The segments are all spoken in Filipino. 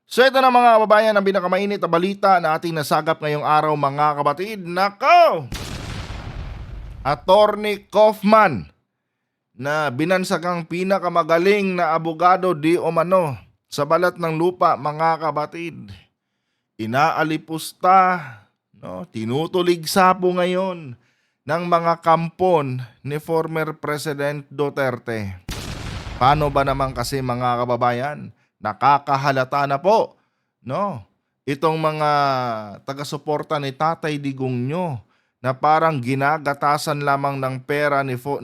So ito na mga kababayan ang pinakamainit na balita na ating nasagap ngayong araw mga kapatid. Nako! Attorney Kaufman na binansagang pinakamagaling na abogado di umano sa balat ng lupa mga kapatid. Inaalipusta, no? Tinutuligsa po ngayon ng mga kampon ni former President Duterte. Paano ba naman kasi mga kababayan? Nakakahalata na po, no? Itong mga taga-suporta ni Tatay Digong nyo na parang ginagatasan lamang ng pera nitong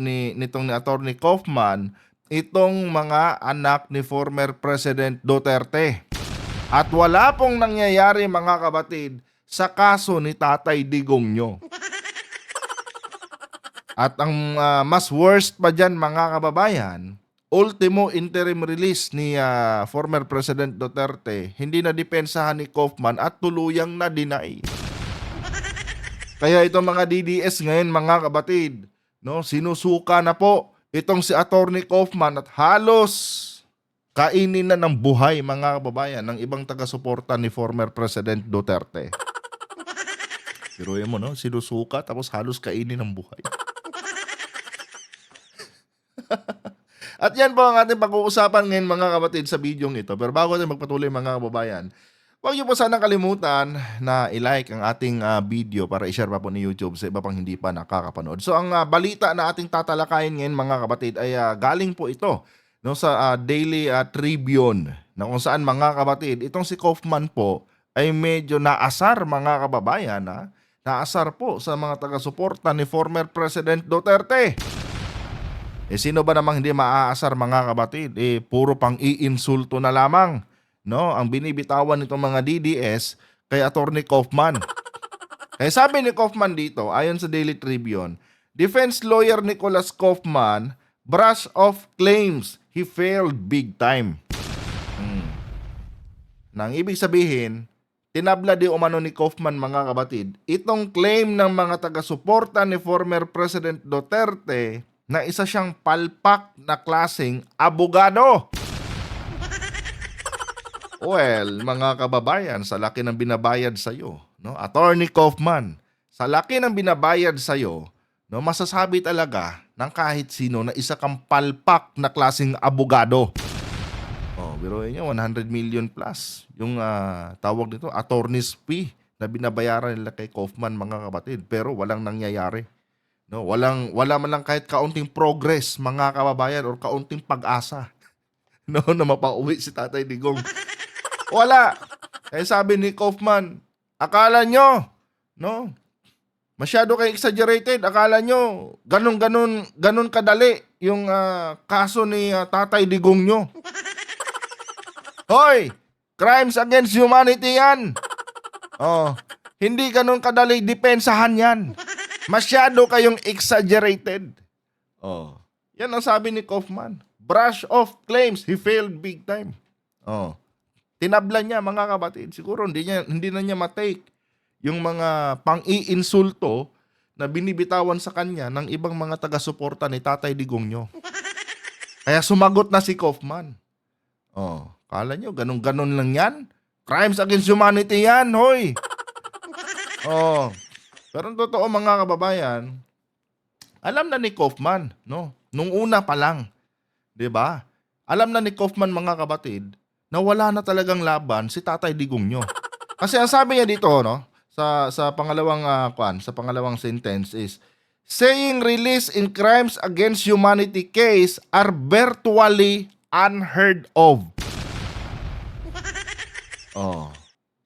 ni Attorney Kaufman itong mga anak ni former President Duterte. At wala pong nangyayari mga kapatid sa kaso ni Tatay Digong nyo. At ang mas worst pa dyan mga kababayan, ultimo interim release ni former President Duterte, hindi na depensahan ni Kaufman at tuluyang na deny. Kaya itong mga DDS ngayon mga kapatid, no, sinusuka na po itong si Attorney Kaufman at halos kainin na ng buhay mga kababayan ng ibang taga-suporta ni former President Duterte. Biruin mo, no? Sinusuka tapos halos kainin ng buhay. At yan po ang ating pag-uusapan ngayon mga kapatid sa bidyong ito. Pero bago natin magpatuloy mga kababayan, huwag niyo po sanang kalimutan na i-like ang ating video para i-share pa po ni YouTube sa iba pang hindi pa nakakapanood. So ang balita na ating tatalakayin ngayon mga kapatid ay galing po ito, no, sa Daily Tribune, na kung saan mga kapatid, itong si Kaufman po ay medyo naasar mga kababayan. Naasar po sa mga taga-suporta ni former President Duterte. Sino ba namang hindi maaasar mga kapatid? Puro pang iinsulto na lamang, no, ang binibitawan nitong mga DDS kay Attorney Kaufman. Kaya sabi ni Kaufman dito, ayon sa Daily Tribune, defense lawyer Nicholas Kaufman brush off claims he failed big time. Nang ibig sabihin, tinabla di umano ni Kaufman mga kapatid, itong claim ng mga taga-suporta ni former President Duterte na isa siyang palpak na klaseng abogado. Well, mga kababayan, sa laki ng binabayad sa'yo, no? Attorney Kaufman, sa laki ng binabayad sa'yo, no, masasabi talaga ng kahit sino na isa kang palpak na klaseng abogado. Biruin nyo, 100 million plus yung tawag nito, attorney's fee na binabayaran nila kay Kaufman mga kapatid, pero walang nangyayari. No, wala man lang kahit kaunting progress mga kababayan or kaunting pag-asa, no, na mapauwi si Tatay Digong. Wala. Kaya sabi ni Kaufman, akala nyo, no, masyado kayo exaggerated. Akala nyo, ganun kadali yung kaso ni Tatay Digong nyo. Hoy, crimes against humanity yan. Hindi ganun kadali depensahan yan. Masyado kayong exaggerated. Yan ang sabi ni Kaufman. Brush off claims he failed big time. Tinabla niya mga kapatid. Siguro hindi na niya matake yung mga pang-iinsulto na binibitawan sa kanya ng ibang mga taga-suporta ni Tatay Digong nyo. Kaya sumagot na si Kaufman. Kala nyo, ganun lang yan? Crimes against humanity yan, hoy! Pero ang totoo mga kababayan, alam na ni Kaufman, no? Nung una pa lang, 'di ba? Alam na ni Kaufman mga kapatid na wala na talagang laban si Tatay Digong nyo. Kasi ang sabi niya dito, no, sa pangalawang sentence is saying release in crimes against humanity case are virtually unheard of.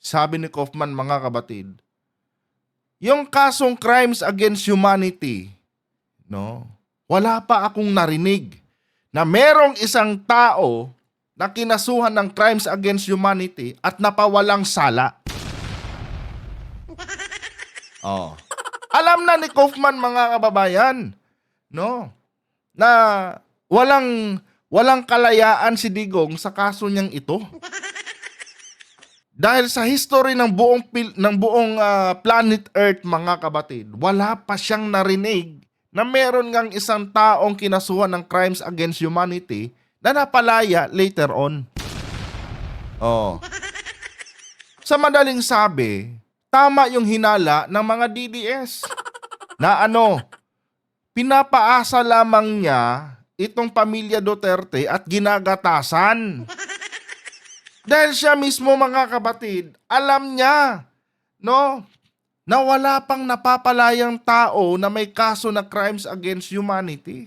Sabi ni Kaufman mga kapatid, yung kasong crimes against humanity, no, wala pa akong narinig na merong isang tao na kinasuhan ng crimes against humanity at napawalang sala. Alam na ni Kaufman mga kababayan, no, na walang kalayaan si Digong sa kaso niyang ito. Dahil sa history ng buong planet Earth mga kapatid, wala pa siyang narinig na meron ngang isang taong kinasuhan ng crimes against humanity na napalaya later on. Sa madaling sabi, tama yung hinala ng mga DDS na pinapaasa lamang niya itong pamilya Duterte at ginagatasan. Dahil siya mismo, mga kapatid, alam niya, na wala pang napapalayang tao na may kaso na crimes against humanity.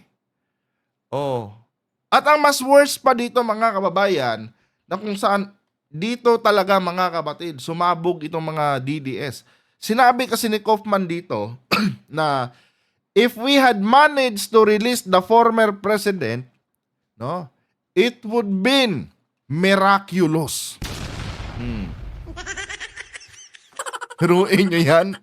At ang mas worst pa dito, mga kababayan, na kung saan dito talaga, mga kapatid, sumabog itong mga DDS. Sinabi kasi ni Kaufman dito na if we had managed to release the former president, it would been miraculous. Ruin nyo yan.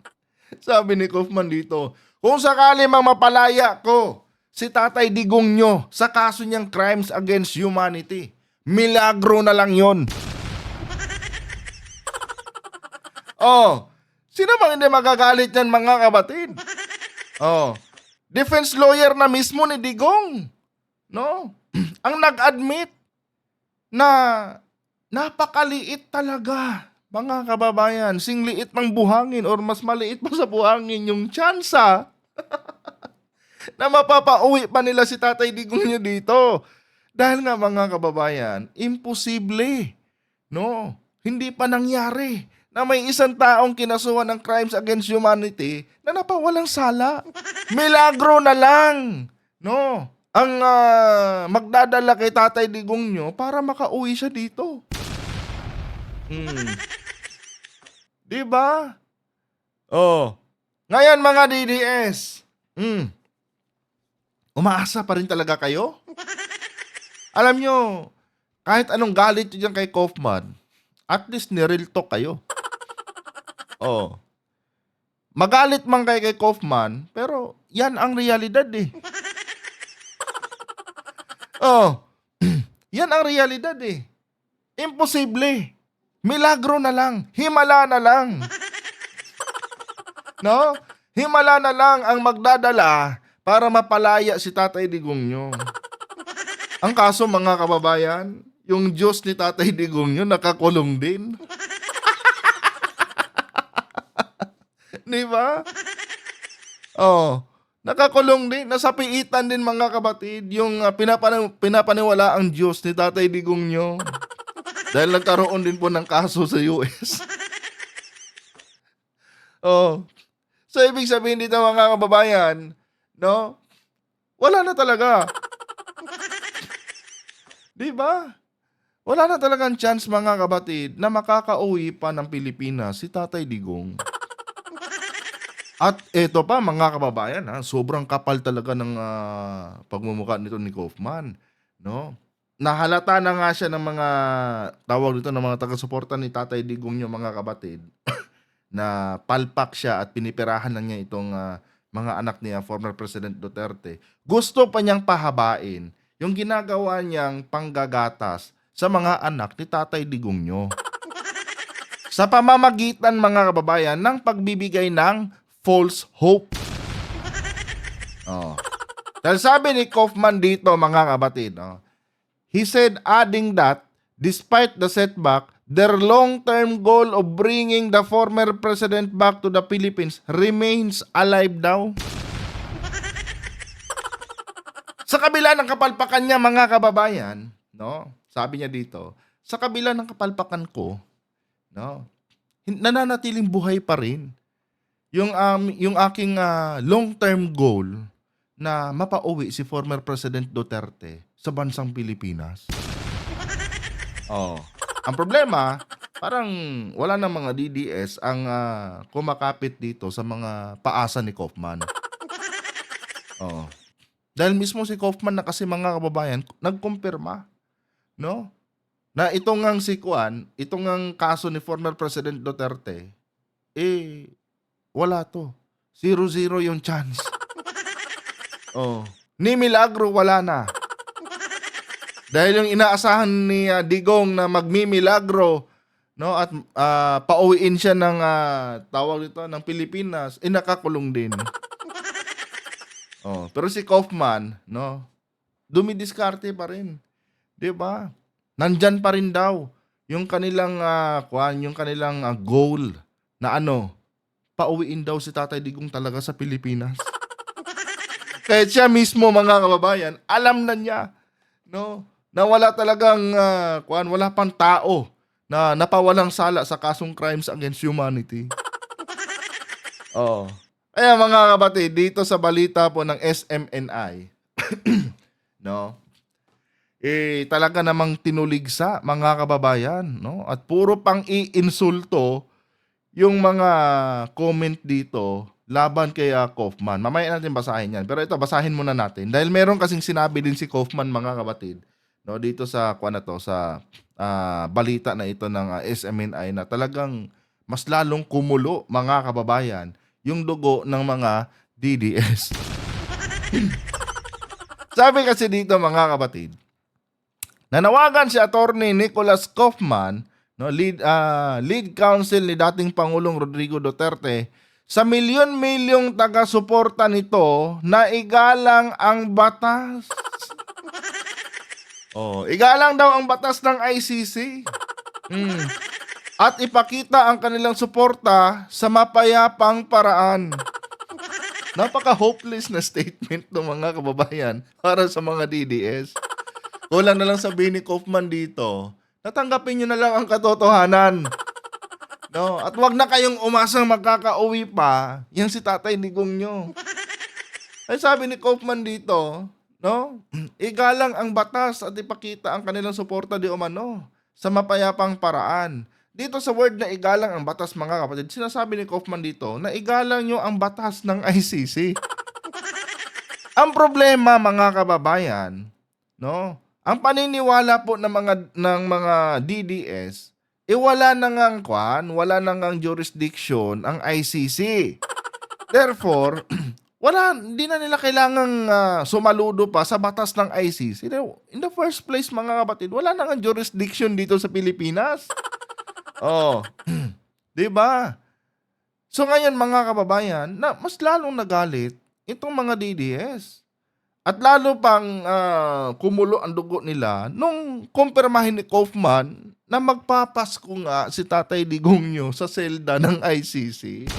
Sabi ni Kaufman dito, kung sakali mang mapalaya ko si Tatay Digong nyo sa kaso niyang crimes against humanity, milagro na lang yon. Sino bang hindi magagalit yan, mga kapatid? Defense lawyer na mismo ni Digong, ang nag-admit na napakaliit talaga, mga kababayan, singliit ng buhangin or mas maliit pa sa buhangin yung tsansa na mapapauwi pa nila si Tatay Digong nyo dito. Dahil nga, mga kababayan, imposible, hindi pa nangyari na may isang taong kinasuhan ng crimes against humanity na napawalang sala. Milagro na lang, ang magdadala kay Tatay Digong nyo para makauwi siya dito. Diba? Ngayon, mga DDS, umaasa pa rin talaga kayo? Alam nyo, kahit anong galit nyo dyan kay Kaufman, at least ni-real talk kayo. Magalit man kay Kaufman, pero yan ang realidad eh. Yan ang realidad eh. Imposible. Milagro na lang. Himala na lang. Himala na lang ang magdadala para mapalaya si Tatay Digong nyo. Ang kaso, mga kababayan, yung Diyos ni Tatay Digong nyo nakakulong din. Diba? Nakakulong din, nasapiitan din, mga kapatid, yung pinapaniwala ang Diyos ni Tatay Digong nyo. Dahil nagkaroon din po ng kaso sa US. So, ibig sabihin dito, mga kababayan, wala na talaga. Diba? Wala na talagang chance, mga kapatid, na makakauwi pa ng Pilipinas si Tatay Digong. At eto pa, mga kababayan, sobrang kapal talaga ng pagmumukha nito ni Kaufman, Nahalata na nga siya ng mga tawag dito ng mga taga-suporta ni Tatay Digong nyo, mga kapatid, na palpak siya at pinipirahan na niya itong mga anak niya, former President Duterte. Gusto pa niyang pahabain yung ginagawa niyang panggagatas sa mga anak ni Tatay Digong nyo. Sa pamamagitan, mga kababayan, ng pagbibigay ng false hope. Dahil sabi ni Kaufman dito, mga kapatid, he said, adding that, despite the setback, their long-term goal of bringing the former president back to the Philippines remains alive daw. Sa kabila ng kapalpakan niya, mga kababayan, sabi niya dito, sa kabila ng kapalpakan ko, nananatiling buhay pa rin yung aking long-term goal na mapauwi si former President Duterte sa bansang Pilipinas. Ang problema, parang wala na mga DDS ang kumakapit dito sa mga paasa ni Kaufman. Dahil mismo si Kaufman na kasi, mga kababayan, nagkumpirma, na itong ang kaso ni former President Duterte, wala to. 0-0 yung chance. Ni milagro, wala na. Dahil yung inaasahan ni Digong na magmimilagro, at pauwiin siya ng tawag dito ng Pilipinas, nakakulong din. Pero si Kaufman, dumidiskarte pa rin. 'Di ba? Nandyan pa rin daw yung kanilang yung kanilang goal na ano, pauwiin daw si Tatay Digong talaga sa Pilipinas. Kahit siya mismo mga kababayan, alam na niya, no, na wala talagang wala pang tao na napawalang sala sa kasong crimes against humanity. Oh. Kaya mga kapatid, dito sa balita po ng SMNI, no, talaga namang tinuligsa mga kababayan, no? At puro pang iinsulto yung mga comment dito laban kay Kaufman. Mamaya natin basahin yan. Pero ito, basahin muna natin. Dahil meron kasing sinabi din si Kaufman mga kapatid, no, dito sa sa balita na ito ng SMNI na talagang mas lalong kumulo mga kababayan yung dugo ng mga DDS. Sabi kasi dito mga kapatid, nanawagan si Attorney Nicholas Kaufman, no, lead counsel ni dating Pangulong Rodrigo Duterte, sa milyon-milyong taga-suporta nito na igalang ang batas. Igalang daw ang batas ng ICC. At ipakita ang kanilang suporta sa mapayapang paraan. Napaka-hopeless na statement ng mga kababayan para sa mga DDS. Kulang na lang sabihin ni Kaufman dito, natanggapin nyo na lang ang katotohanan. No? At wag na kayong umasang magkakauwi pa, yung si Tatay Digong nyo. Ay sabi ni Kaufman dito, no? Igalang ang batas at ipakita ang kanilang suporta di umano sa mapayapang paraan. Dito sa word na igalang ang batas mga kapatid, sinasabi ni Kaufman dito na igalang nyo ang batas ng ICC. Ang problema mga kababayan, no? Ang paniniwala po ng mga DDS, wala wala nang jurisdiction ang ICC. Therefore, hindi na nila kailangang sumaludo pa sa batas ng ICC. In the first place mga kapatid, wala nang jurisdiction dito sa Pilipinas. 'Di ba? So ngayon mga kababayan, mas lalong nagalit itong mga DDS. At lalo pang kumulo ang dugo nila nung kumpirmahin ni Kaufman na magpapasko nga si Tatay Digong nyo sa selda ng ICC.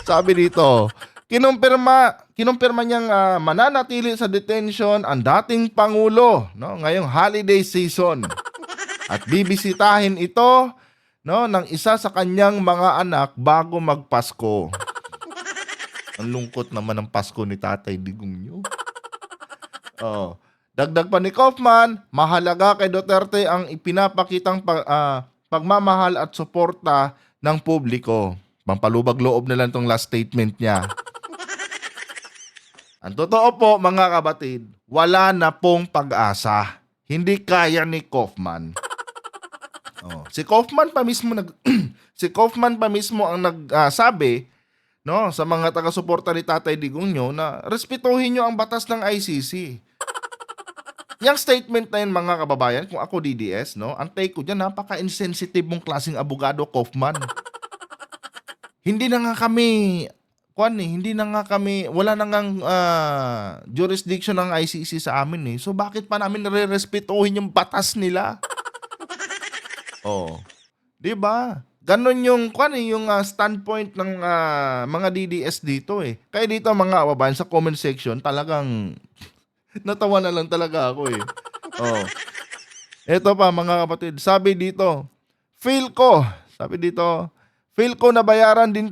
Sabi dito, kinumpirma niyang mananatili sa detention ang dating Pangulo, no, ngayong holiday season. At bibisitahin ito, no, ng isa sa kanyang mga anak bago magpasko. Ang lungkot naman ng Pasko ni Tatay Digong nyo. Dagdag pa ni Kaufman, mahalaga kay Duterte ang ipinapakitang pagmamahal at suporta ng publiko. Pampalubag loob na lang tong last statement niya. Ang totoo po mga kabatid, wala na pong pag-asa. Hindi kaya ni Kaufman. Si Kaufman pa mismo ang nagsabi, no, sa mga taga-suporta ni Tatay Digong nyo na respetuhin nyo ang batas ng ICC. Yung statement na yun mga kababayan, kung ako DDS, no, ang take ko dyan, napaka-insensitive mong klaseng abogado, Kaufman. Hindi na nga kami, wala na nga jurisdiction ng ICC sa amin eh. So bakit pa namin nare-respetuhin yung batas nila? 'Di ba? Ganon yung standpoint ng mga DDS dito eh. Kaya dito mga kababayan sa comment section, talagang natawa na lang talaga ako eh. Ito pa mga kapatid, sabi dito, feel ko nabayaran din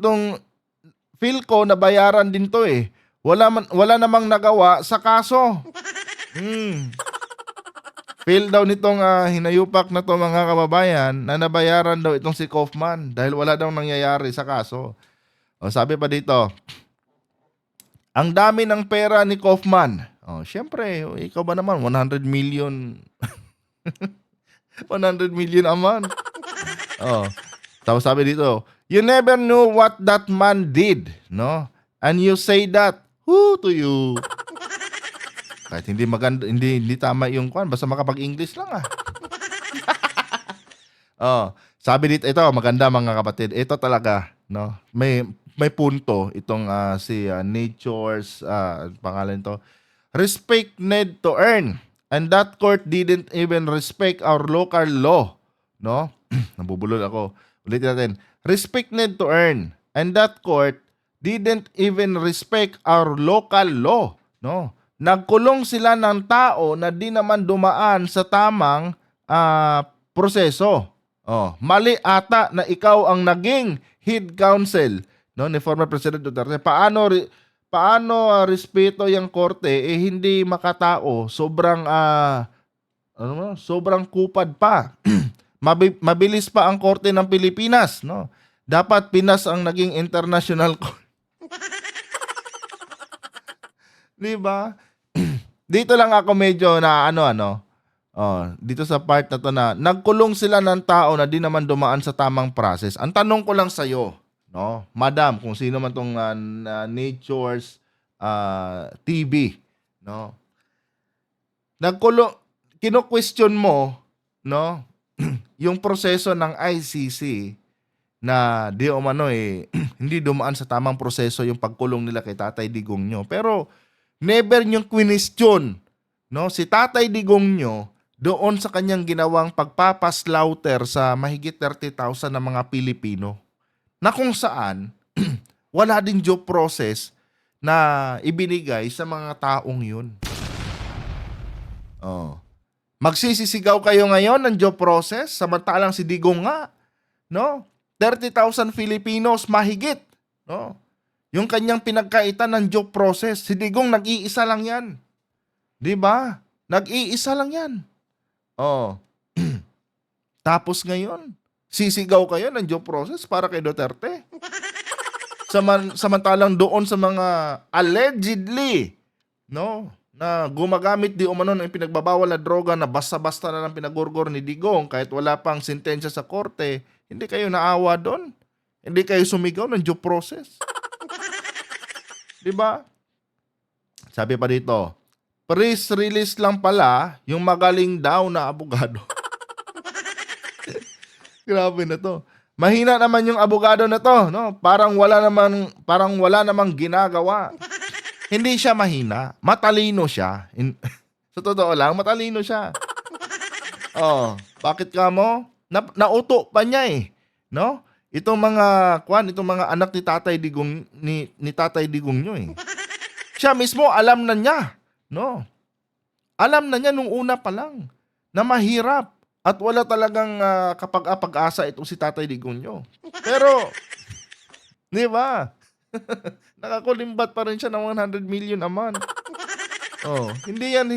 to eh. Wala namang nagawa sa kaso. Feel daw nitong hinayupak na to mga kababayan na nabayaran daw itong si Kaufman dahil wala daw nangyayari sa kaso. Sabi pa dito, ang dami ng pera ni Kaufman. Syempre, ikaw ba naman 100 million 100 million a month. Tapos sabi dito, you never knew what that man did, no? And you say that, who to you? Kahit hindi maganda, hindi tama yung basta makapag-English lang sabi dito, ito maganda mga kapatid. Ito talaga, no? May punto itong si Nature's pangalan to. Respect need to earn. And that court didn't even respect our local law. No? Nabubulol ako. Ulitin natin. Respect need to earn. And that court didn't even respect our local law. No? Nagkulong sila ng tao na di naman dumaan sa tamang proseso. Mali ata na ikaw ang naging head counsel, no, ni former President Duterte. Paano respeto yung korte hindi makatao, sobrang kupad pa. Mabilis pa ang korte ng Pilipinas, no? Dapat Pinas ang naging international court. 'Di ba? Dito lang ako medyo na dito sa part na to na nagkulong sila ng tao na di naman dumaan sa tamang process. Ang tanong ko lang sa'yo, no, madam, kung sino man tong Nature's TV, no, kino-question mo, no, yung proseso ng ICC na di umano hindi dumaan sa tamang proseso yung pagkulong nila kay Tatay Digong. Pero never yung question, no, si Tatay Digong doon sa kanyang ginawang pagpapaslaughter sa mahigit 30,000 na mga Pilipino na kung saan wala din due process na ibinigay sa mga taong yun. Magsisisigaw kayo ngayon ng due process samantalang si Digong nga, no? 30,000 Filipinos mahigit, no? Yung kanyang pinagkaitan ng due process, si Digong nag-iisa lang yan. 'Di ba? Nag-iisa lang yan. Tapos ngayon, sisigaw kayo ng due process para kay Duterte. Samantalang doon sa mga allegedly, no, na gumagamit di umano ng pinagbabawal na droga na basta-basta na lang pinagurgor ni Digong kahit wala pang sentensya sa korte, hindi kayo naawa doon. Hindi kayo sumigaw ng due process. 'Di ba? Sabi pa dito, press release lang pala yung magaling daw na abogado. Grabe na to. Mahina naman yung abogado na to, no? Parang wala namang ginagawa. Hindi siya mahina, matalino siya. Sa totoo lang, matalino siya. Bakit ka mo? Nauto pa niya no? Itong mga anak ni Tatay Digong ni Tatay Digong nyo Siya mismo alam na niya. No. Alam na niya nung una pa lang na mahirap at wala talagang kapag-asa itong si Tatay Digong. Pero, di ba? Nakakulimbat pa rin siya ng 100 million a month. Hindi yan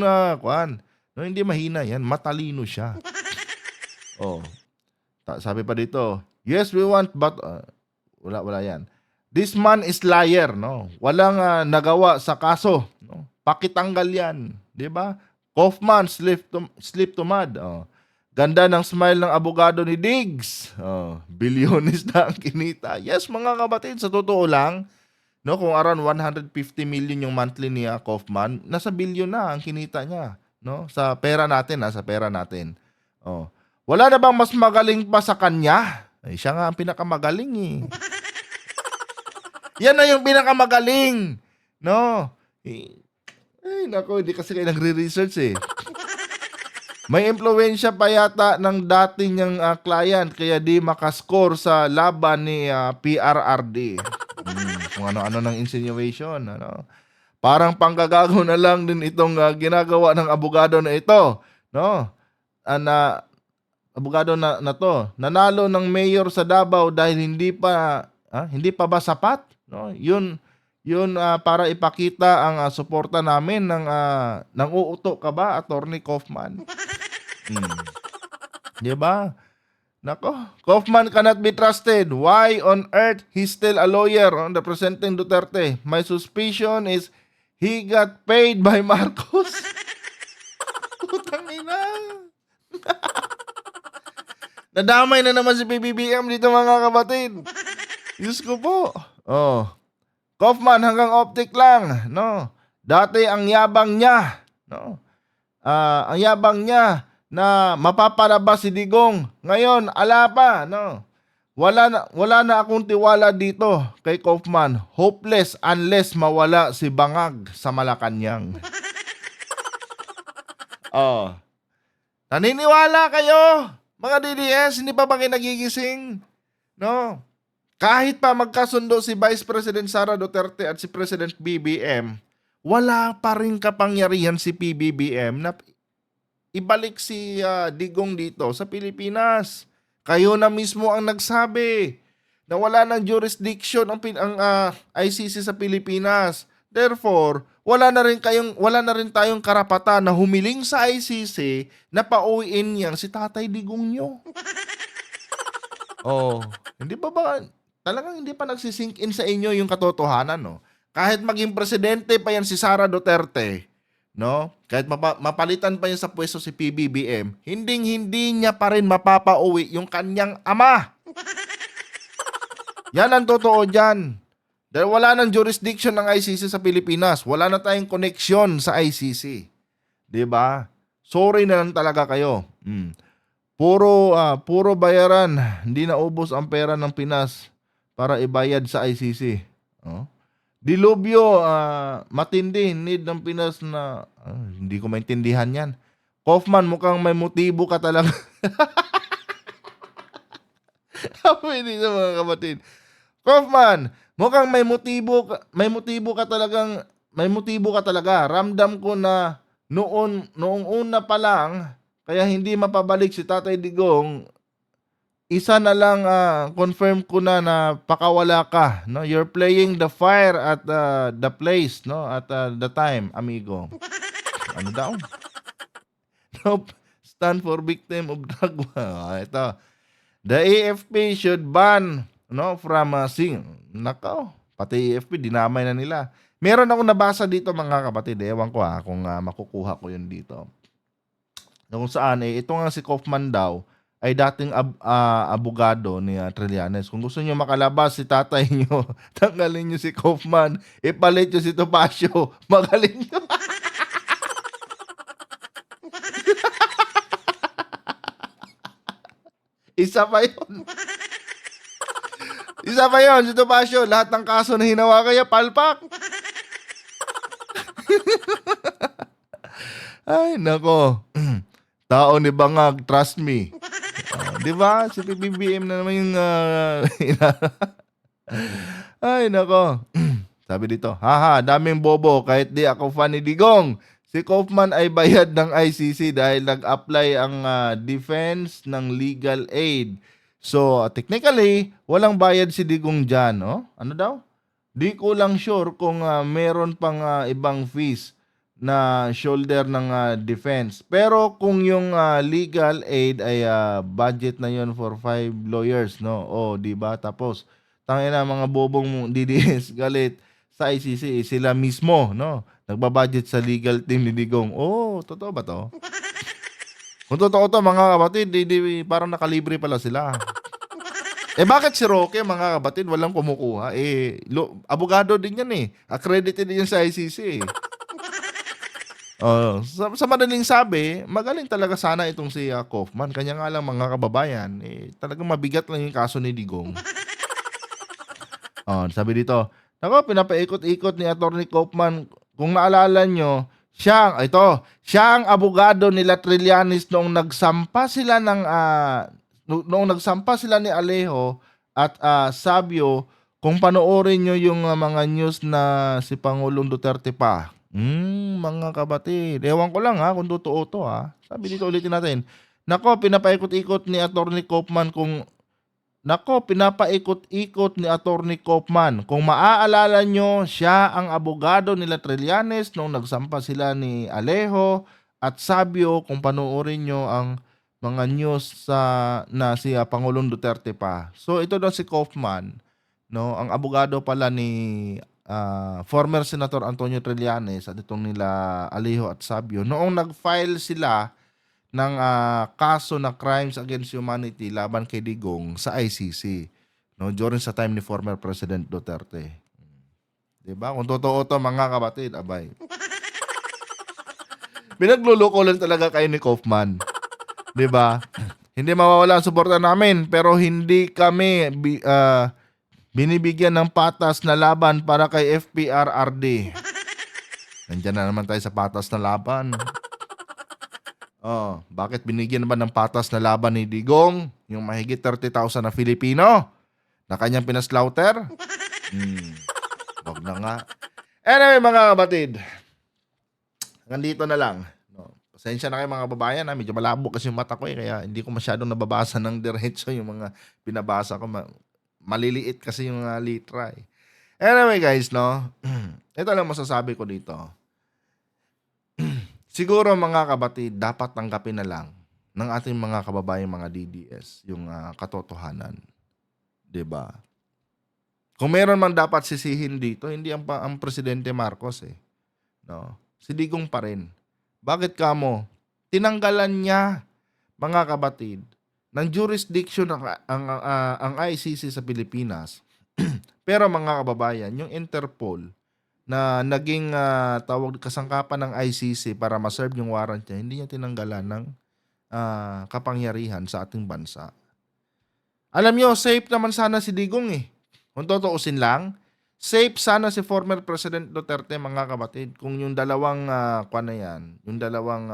no, hindi mahina yan, matalino siya. Sabi pa dito, yes, we want but wala yan. This man is liar, no? Walang nagawa sa kaso, no? Pakitanggal yan, 'di ba? Kaufman slip to mud. Ganda ng smile ng abogado ni Diggs. Bilyones na ang kinita. Yes, mga kapatid, sa totoo lang, no, kung around 150 million yung monthly ni Kaufman, nasa bilyon na ang kinita niya, no? Sa pera natin, Wala na bang mas magaling pa sa kanya? Siya nga ang pinakamagaling Yan na yung pinakamagaling. No. Nako, hindi kasi kayo nagre-research May impluwensya pa yata ng dating niyang client kaya di makascore sa laban ni PRRD. Kung ano-ano ng insinuation. Parang panggagago na lang din itong ginagawa ng abogado na ito. No? Abogado na to. Nanalo ng mayor sa Davao dahil hindi pa ba sapat? No? Yun para ipakita ang suporta namin ng uuto ka ba, Attorney Kaufman? Di ba? Nako, Kaufman cannot be trusted. Why on earth he's still a lawyer representing Duterte? My suspicion is he got paid by Marcos. Putang ina. Nadamay na naman si PBBM dito, mga kapatid. Diyos ko po. Kaufman hanggang optic lang, no. Dati ang yabang niya, no. Ang yabang niya na mapapalabas si Digong. Ngayon, ala pa, no. Wala na akong tiwala dito kay Kaufman. Hopeless unless mawala si Bangag sa Malacanang. Oh. Naniniwala kayo, mga DDS, hindi pa ba kayo nagigising? No? Kahit pa magkasundo si Vice President Sara Duterte at si President BBM, wala pa rin kapangyarihan si PBBM na ibalik si Digong dito sa Pilipinas. Kayo na mismo ang nagsabi na wala ng jurisdiction ang ICC sa Pilipinas. Therefore, wala na rin tayong karapatan na humiling sa ICC na pauwiin niyang si Tatay Digong nyo. Oh, hindi ba talagang hindi pa nagsisink in sa inyo yung katotohanan, no? Kahit maging presidente pa yan si Sara Duterte, no? Kahit mapalitan pa yan sa pwesto si PBBM, hindi niya pa rin mapapauwi yung kanyang ama. Yan ang totoo dyan. Dahil wala nang jurisdiction ng ICC sa Pilipinas. Wala na tayong connection sa ICC. Diba? Sorry na lang talaga kayo. Puro bayaran. Hindi na ubos ang pera ng Pinas para ibayad sa ICC. Oh? Dilubyo, matindi. Need ng Pinas na... hindi ko maintindihan yan. Kaufman, mukhang may motibo ka talaga. Sabi dito mga kapatid. Kaufman, mukhang may motibo ka talaga. Ramdam ko na noong una pa lang, kaya hindi mapabalik si Tatay Digong. Isa na lang confirm ko na pakawala ka, no? You're playing the fire at the place, no? At the time, amigo. Ano daw? Nope. Stand for victim of drug. Ito. The AFP should ban, no, from sing. Nako, pati AFP dinamay na nila. Meron akong nabasa dito mga kapatid, ewan ko kung makukuha ko 'yun dito. Kung saan ito nga si Kaufman daw ay dating abogado ni Trillanes. Kung gusto niyo makalabas si tatay niyo, tanggalin niyo si Kaufman, ipalit niyo si Topacio, magaling niyo. Isa pa yun, si Topacio. Lahat ng kaso na hinawa kaya, palpak. Ay, nako. Tao ni Bangag, trust me. Di ba? Si PBBM na naman yung... Ay, nako. Sabi dito, haha, daming bobo kahit di ako fan ni Digong. Si Kaufman ay bayad ng ICC dahil nag-apply ang defense ng legal aid. So, technically, walang bayad si Digong dyan. Oh? Ano daw? Di ko lang sure kung meron pang ibang fees na shoulder ng defense. Pero kung yung legal aid ay budget na yon for 5 lawyers, no? Oh, di ba? Tapos, tangina mga bobong DDS galit sa ICC, sila mismo, no? Nagbabudget sa legal team ni Digong. Oh, totoo ba to? Kung totoo to, mga kapatid, parang nakalibre pala sila. Bakit si Roque, mga kapatid, walang kumukuha? Abogado din yan Accredited din yan sa ICC sa madaling sabi, magaling talaga sana itong si Kaufman. Kanya nga lang mga kababayan, talagang mabigat lang yung kaso ni Digong. Sabi dito, ako, pinapaikot-ikot ni Atty. Kaufman. Kung naalala nyo, siya ang abogado nila Trillanes noong nagsampa sila ni Alejo at Sabio. Kung panoorin nyo yung mga news na si Pangulong Duterte pa. Mga kapatid, ewan ko lang kung totoo to Sabi dito, ulitin natin. Nako, pinapaikot-ikot ni Atty. Kaufman Kung maaalala nyo, siya ang abogado nila Trillanes nung nagsampa sila ni Alejo at Sabio. Kung panoorin nyo ang mga news na si Pangulong Duterte pa. So ito daw si Kaufman, no, ang abogado pala ni former Senator Antonio Trillanes at itong nila Alejo at Sabio. Noong nag-file sila ng kaso na crimes against humanity laban kay Digong sa ICC, no, during sa time ni former President Duterte. 'Di ba? Kung totoo 'to, mga kapatid, abay. Pinagluloko lang talaga kayo ni Kaufman. 'Di ba? Hindi mawawala ang suporta namin, pero hindi kami binibigyan ng patas na laban para kay FPRRD. Nandiyan na naman tayo sa patas na laban. Oh, bakit binigyan naman ng patas na laban ni Digong, yung mahigit 30,000 na Filipino na kanyang pinaslaughter? Wag na nga. Anyway, mga kapatid, nandito na lang. No. Pasensya na kayo mga kababayan, medyo malabo kasi yung mata ko kaya hindi ko masyadong nababasa ng diretso yung mga binabasa ko. Maliliit kasi yung litra eh. Anyway guys, no, ito lang masasabi ko dito. Siguro mga kapatid, dapat tanggapin na lang ng ating mga kababayan mga DDS yung katotohanan. 'Di ba? Kung meron man dapat sisihin dito, hindi ang Presidente Marcos eh. No? Si Digong pa rin. Bakit kamo? Tinanggalan niya, mga kapatid, ng jurisdiction ang ICC sa Pilipinas. Pero mga kababayan, yung Interpol na naging tawag kasangkapan ng ICC para ma-serve yung warrant niya, hindi niya tinanggalan ng kapangyarihan sa ating bansa. Alam niyo, safe naman sana si Digong eh. Kung tutuusin lang, safe sana si former President Duterte mga kapatid kung yung dalawang kuwan na yan, yung dalawang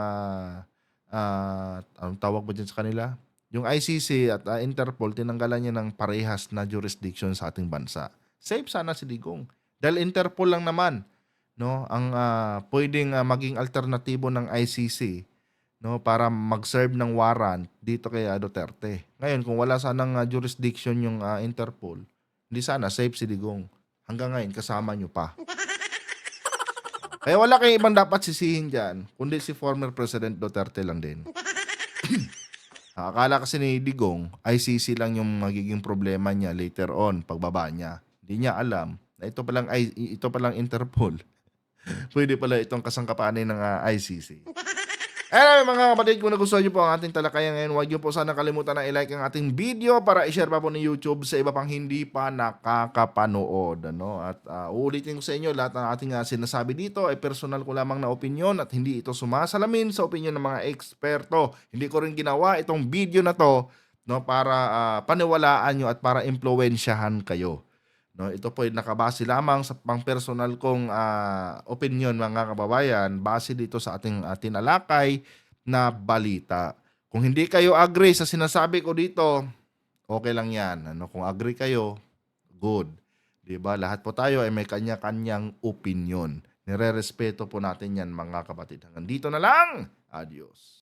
anong tawag ba dyan sa kanila? Yung ICC at Interpol tinanggalan niya ng parehas na jurisdiction sa ating bansa. Safe sana si Digong. Dahil Interpol lang naman, no, ang pwedeng maging alternatibo ng ICC, no, para mag-serve ng warrant dito kay Duterte. Ngayon, kung wala sanang jurisdiction yung Interpol, hindi sana safe si Digong. Hanggang ngayon, kasama nyo pa. Kaya wala kayong ibang dapat sisihin dyan, kundi si former President Duterte lang din. Akala kasi ni Digong, ICC lang yung magiging problema niya later on, pagbaba niya. Hindi niya alam na ito palang Interpol. Pwede pala itong kasangkapanin ng ICC. Anyway mga kapatid, kung nagustuhan niyo po ang ating talakayan ngayon, huwag niyo po sana kalimutan na i-like ang ating video para i-share pa po ni YouTube sa iba pang hindi pa nakakapanood. Ano? At uulitin ko sa inyo, lahat ng ating sinasabi dito ay personal ko lamang na opinion at hindi ito sumasalamin sa opinion ng mga eksperto. Hindi ko rin ginawa itong video na to, no, para paniwalaan nyo at para impluwensyahan kayo. No, ito po ay nakabase lamang sa pang-personal kong opinion mga kababayan base dito sa ating tinalakay na balita. Kung hindi kayo agree sa sinasabi ko dito, okay lang 'yan. Ano, kung agree kayo, good. 'Di ba? Lahat po tayo ay may kanya-kanyang opinion. Nirerespeto po natin 'yan mga kapatid. Hanggang dito na lang. Adios.